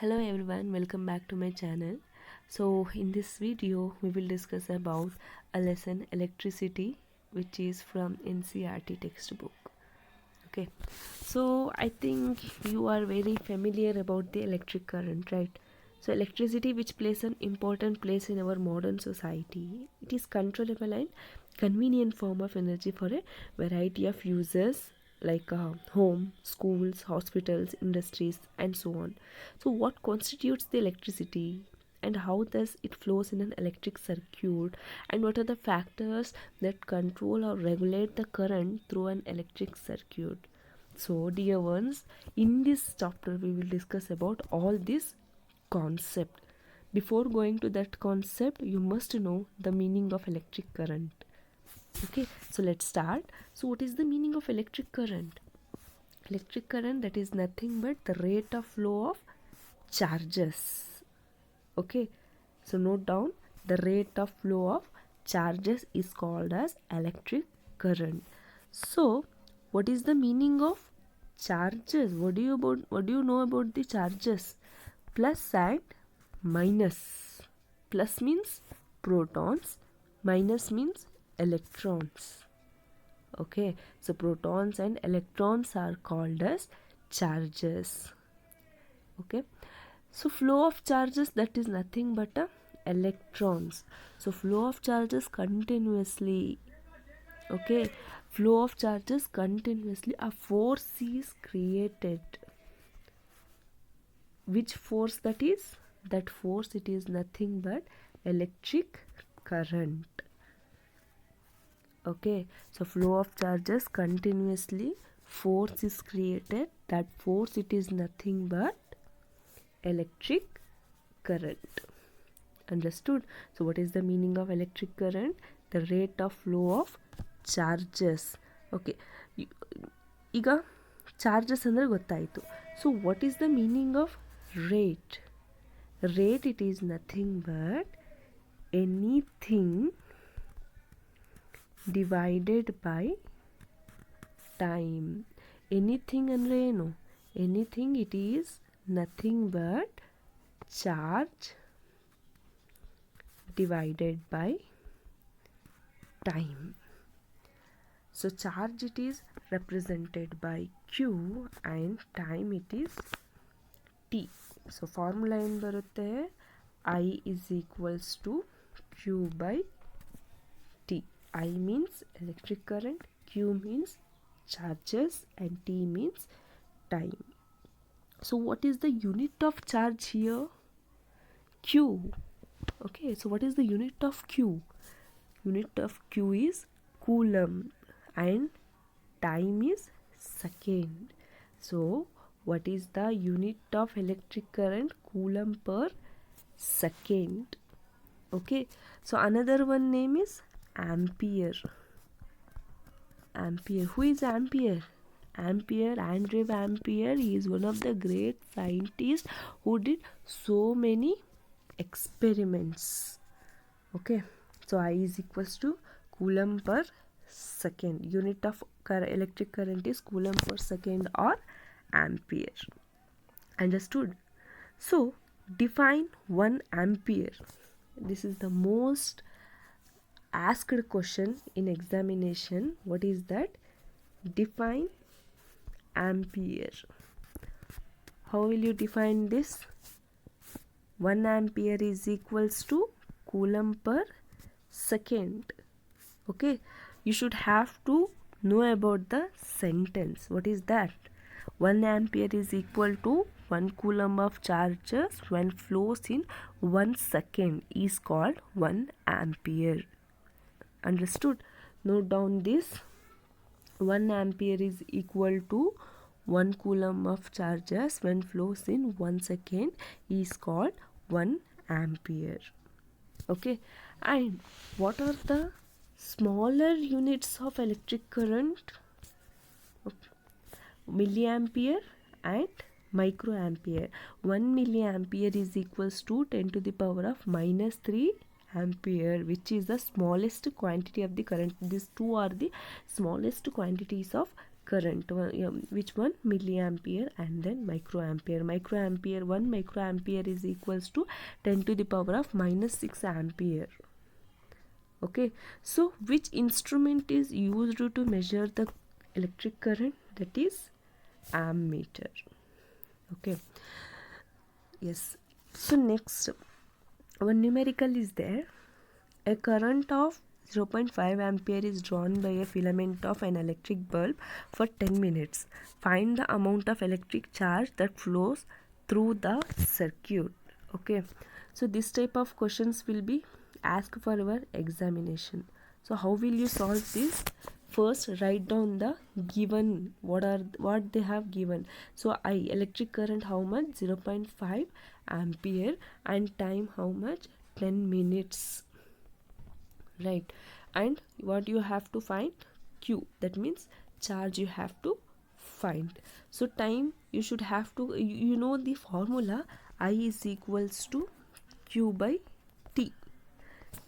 Hello everyone, welcome back to my channel. So in this video we will discuss about a lesson electricity, which is from NCERT textbook. Okay, so I think you are very familiar about the electric current, right? So electricity, which plays an important place in our modern society, it is controllable and convenient form of energy for a variety of uses like home, schools, hospitals, industries, and so on. So what constitutes the electricity, and how does it flows in an electric circuit, and what are the factors that control or regulate the current through an electric circuit? So dear ones, in this chapter we will discuss about all this concept. Before going to that concept, you must know the meaning of electric current. Okay, so let's start. So what is the meaning of electric current? Electric current, that is nothing but the rate of flow of charges. Okay, so note down, the rate of flow of charges is called as electric current. So what is the meaning of charges? What do you know about the charges? Plus and minus. Plus means protons, minus means electrons. Okay, so protons and electrons are called as charges. Okay, so flow of charges, that is nothing but electrons. So flow of charges continuously. Okay, flow of charges continuously, a force is created. Which force that is? That force, it is nothing but electric current. Okay, so flow of charges continuously, force is created. That force, it is nothing but electric current. Understood? So what is the meaning of electric current? The rate of flow of charges. Okay, ಈಗ charges ಅಂದರೆ ಗೊತ್ತಾಯಿತು. So what is the meaning of rate? Rate, it is nothing but anything divided by time. Anything ಅಂದರೆ ಏನು? Anything, it is nothing but charge divided by time. So charge, it is represented by Q and time, it is T. So formula ಏನು ಬರುತ್ತೆ? I is equals to Q by T. I means electric current, Q means charges, and T means time. So what is the unit of charge here? Q. Okay, so what is the unit of Q? Unit of Q is coulomb and time is second. So what is the unit of electric current? Coulomb per second. Okay, so another one name is ampere. Ampere. Who is ampere? Ampere, Andre Ampere, he is one of the great scientists who did so many experiments. Okay, so I is equals to coulomb per second. Unit of electric current is coulomb per second or ampere. Understood? So define 1 ampere. This is the most asked question in examination. What is that? Define ampere. How will you define this? 1 ampere is equals to coulomb per second. Okay, you should have to know about the sentence. What is that? 1 ampere is equal to 1 coulomb of charges when flows in 1 second is called 1 ampere. Understood? Note down this. 1 ampere is equal to 1 coulomb of charges when flows in 1 second is called 1 ampere. Okay, and what are the smaller units of electric current? Okay. Milliampere and microampere. 1 milliampere is equals to 10 to the power of minus 3 ampere, which is the smallest quantity of the current. These two are the smallest quantities of current. Which one? Milliampere and then microampere. 1 microampere is equals to 10 to the power of -6 ampere. Okay, so which instrument is used to measure the electric current? That is ammeter. Okay, yes. So next one numerical is there. A current of 0.5 ampere is drawn by a filament of an electric bulb for 10 minutes. Find the amount of electric charge that flows through the circuit. Okay, so this type of questions will be asked for our examination. So how will you solve this? First, write down the given, what they have given. So I, electric current how much? 0.5 ampere, and time how much? 10 minutes, right? And what you have to find? Q, that means charge you have to find. So time you should have to, you know the formula, I is equals to Q by T.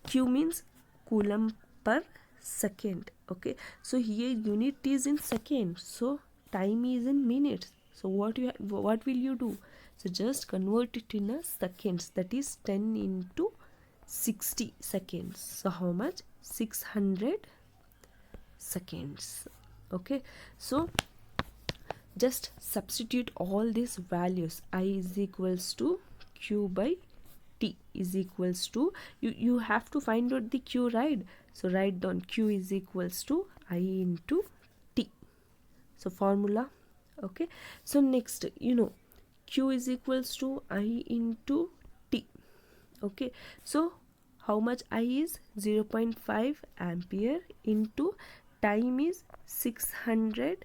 Q means coulomb per second. Okay, so here unit is in seconds, so time is in minutes. So what will you do? So just convert it in a seconds, that is 10 into 60 seconds. So how much? 600 seconds. Okay, so just substitute all these values. I is equals to Q by T is equals to, you have to find out the Q, right? So write down Q is equals to I into T. So formula. Okay, so next, Q is equals to I into T. Okay, so how much I is? 0.5 ampere into time is 600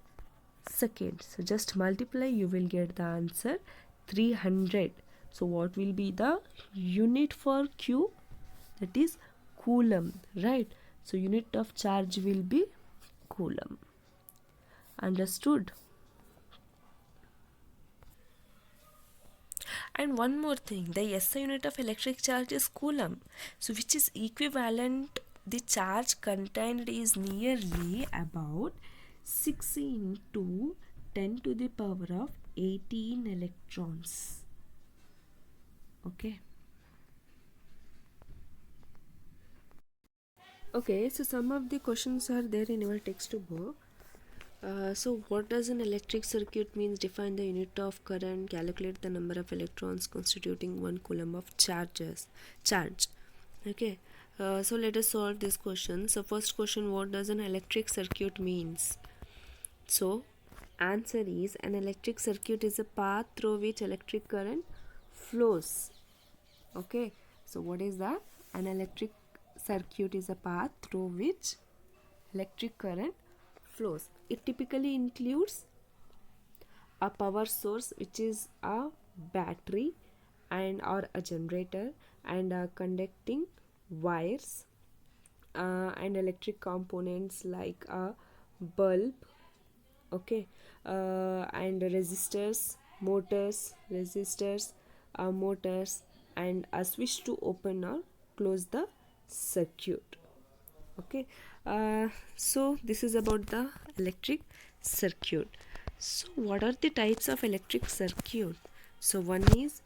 seconds. So just multiply, you will get the answer 300. So what will be the unit for Q? That is coulomb, right? So unit of charge will be coulomb. Understood? And one more thing, the SI unit of electric charge is coulomb. So which is equivalent, the charge contained is nearly about 6 into 10 to the power of 18 electrons. Okay. Okay, so some of the questions are there in your textbook. So what does an electric circuit means? Define the unit of current, calculate the number of electrons constituting 1 coulomb of charge. Okay, so let us solve this question. So first question, what does an electric circuit means? So answer is, an electric circuit is a path through which electric current flows. Okay, so what is that? An electric circuit is a path through which electric current flows. It typically includes a power source, which is a battery and or a generator, and conducting wires, and electric components like a bulb. Okay, and resistors, motors, and a switch to open or close the circuit. Okay, so this is about the electric circuit. So what are the types of electric circuit? So one is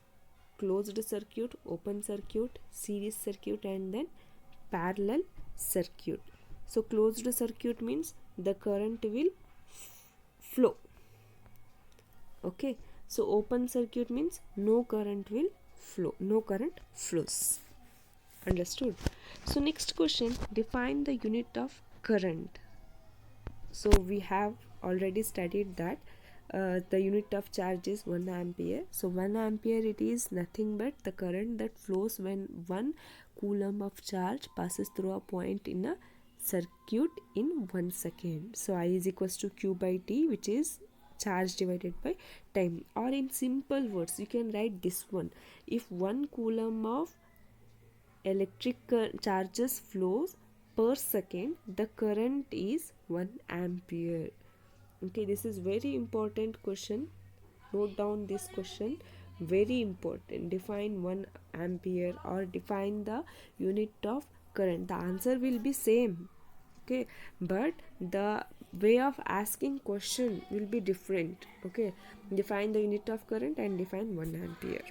closed circuit, open circuit, series circuit, and then parallel circuit. So closed circuit means the current will flow. Okay, so open circuit means no current will flow, no current flows. Understood? So next question, define the unit of current. So we have already studied that the unit of charge is 1 ampere. So 1 ampere, it is nothing but the current that flows when 1 coulomb of charge passes through a point in a circuit in 1 second. So I is equals to Q by T, which is charge divided by time. Or in simple words, you can write this one. If 1 coulomb of electric charges flows per second, the current is 1 ampere. Okay, this is very important question. Note down this question, very important. Define 1 ampere or define the unit of current. The answer will be same. okay, but the way of asking question will be different. Okay, define the unit of current and define 1 ampere.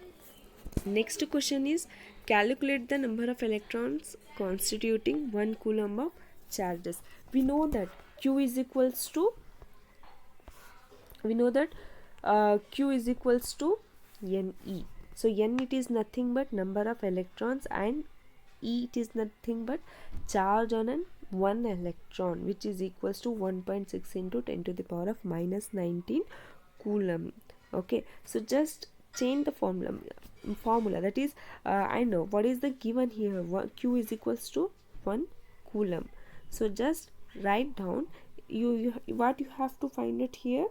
Next question is calculate the number of electrons constituting 1 coulomb of charges. We know that Q is equals to Q is equals to Ne. So N, it is nothing but number of electrons, and E, it is nothing but charge on an 1 electron, which is equals to 1.6 into 10 to the power of minus 19 coulomb. Okay, so just change the formula, that is I know what is the given here. Q is equals to 1 coulomb. So just write down you what you have to find it here,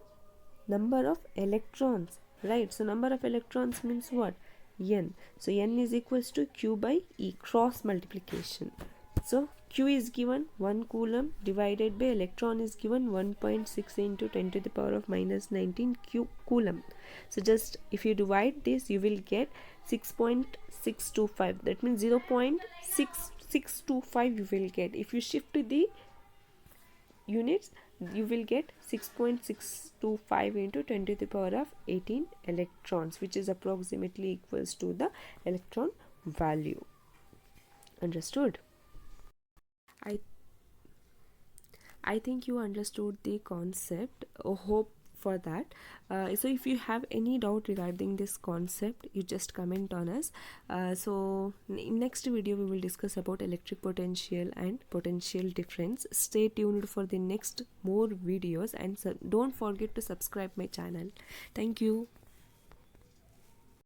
number of electrons, right? So number of electrons means what? N. So N is equals to Q by E, cross multiplication. So Q is given 1 coulomb divided by electron is given 1.6 into 10 to the power of minus 19 coulomb. So just if you divide this, you will get 6.625. That means 0.6625 you will get. If you shift to the units, you will get 6.625 into 10 to the power of 18 electrons, which is approximately equals to the electron value. Understood? I think you understood the concept. Hope for that. So if you have any doubt regarding this concept, you just comment on us. So in next video we will discuss about electric potential and potential difference. Stay tuned for the next more videos, and don't forget to subscribe my channel. Thank you.